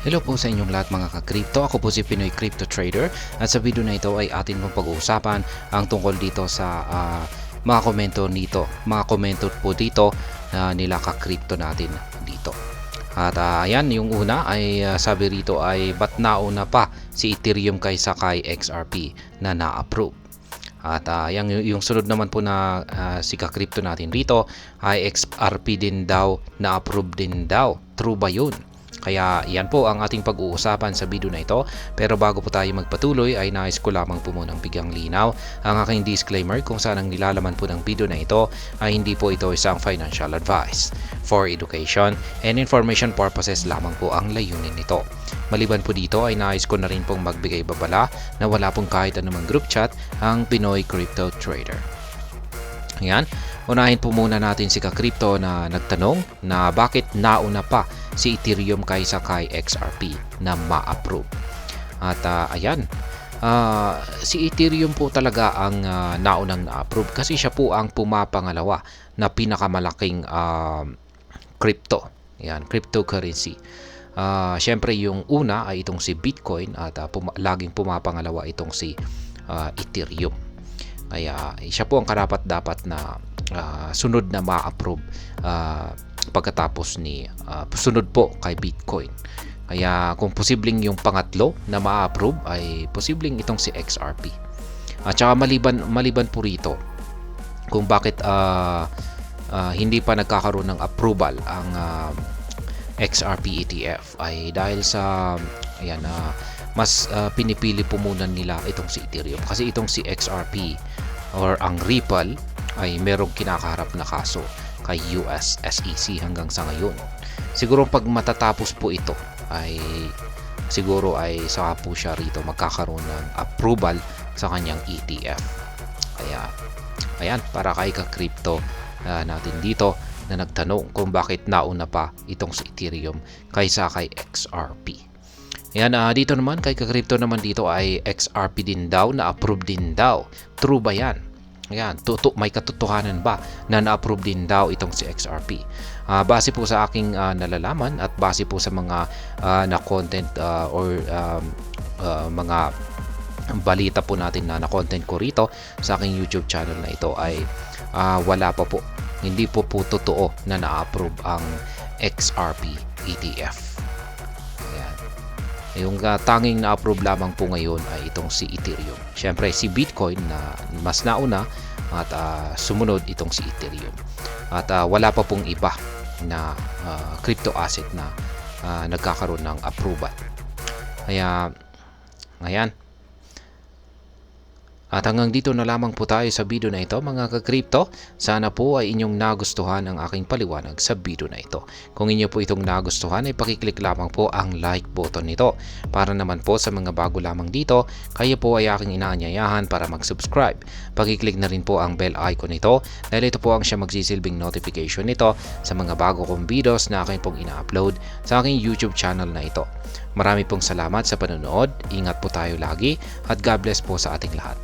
Hello po sa inyong lahat mga ka-crypto. Ako po si Pinoy Crypto Trader at sa video na ito ay atin pong pag-uusapan ang tungkol dito sa mga komento nito. Mga komento po dito na nila ka-crypto natin dito. At ayan, yung una ay sabi rito ay ba't nauna pa si Ethereum kaysa kay XRP na na-approve. At yung sunod naman po na si ka-crypto natin rito ay XRP din daw, na-approve din daw. True ba yun? Kaya yan po ang ating pag-uusapan sa video na ito. Pero bago po tayo magpatuloy ay nais ko lamang po munang bigyang linaw ang aking disclaimer kung saan ang nilalaman po ng video na ito ay hindi po ito isang financial advice. For education and information purposes lamang po ang layunin nito. Maliban po dito ay nais ko na rin pong magbigay babala na wala pong kahit anumang group chat ang Pinoy Crypto Trader. Ayan, unahin po muna natin si ka-crypto na nagtanong na bakit nauna pa si Ethereum kaysa kay XRP na ma-approve. At ayan, si Ethereum po talaga ang naunang na-approve kasi siya po ang pumapangalawa na pinakamalaking crypto. Ayan, cryptocurrency. Syempre yung una ay itong si Bitcoin at laging pumapangalawa itong si Ethereum. Kaya siya po ang karapat-dapat na sunod na ma-approve pagkatapos ni sunod po kay Bitcoin. Kaya kung posibleng yung pangatlo na ma-approve ay posibleng itong si XRP. At saka maliban po rito kung bakit hindi pa nagkakaroon ng approval ang XRP ETF ay dahil sa ayan mas pinipili po muna nila itong si Ethereum kasi itong si XRP or ang Ripple ay merong kinakaharap na kaso kay US SEC hanggang sa ngayon. Siguro pag matatapos po ito ay siguro ay saka po siya rito magkakaroon ng approval sa kanyang ETF. Kaya ayan, para kay ka-crypto natin dito na nagtanong kung bakit nauna pa itong si Ethereum kaysa kay XRP. Ayan, dito naman kay ka-crypto naman dito ay XRP din daw, na-approve din daw. True ba yan? Ayan, may katotohanan ba na na-approve din daw itong si XRP? Base po sa aking nalalaman at base po sa mga na-content or mga balita po natin na na-content ko rito sa aking YouTube channel na ito ay wala pa po. Hindi po totoo na na-approve ang XRP ETF. Yung tanging na-approve lamang po ngayon ay itong si Ethereum. Siyempre si Bitcoin na mas nauna at sumunod itong si Ethereum. At wala pa pong iba na crypto asset na nagkakaroon ng approval. Kaya ngayon. At hanggang dito na lamang po tayo sa video na ito mga ka-crypto. Sana po ay inyong nagustuhan ang aking paliwanag sa video na ito. Kung inyo po itong nagustuhan ay pakiclick lamang po ang like button nito. Para naman po sa mga bago lamang dito, kayo po ay aking inaanyayahan para mag-subscribe. Pakiclick na rin po ang bell icon nito dahil ito po ang siya magsisilbing notification nito sa mga bago kong videos na aking pong ina-upload sa aking YouTube channel na ito. Marami pong salamat sa panonood. Ingat po tayo lagi at God bless po sa ating lahat.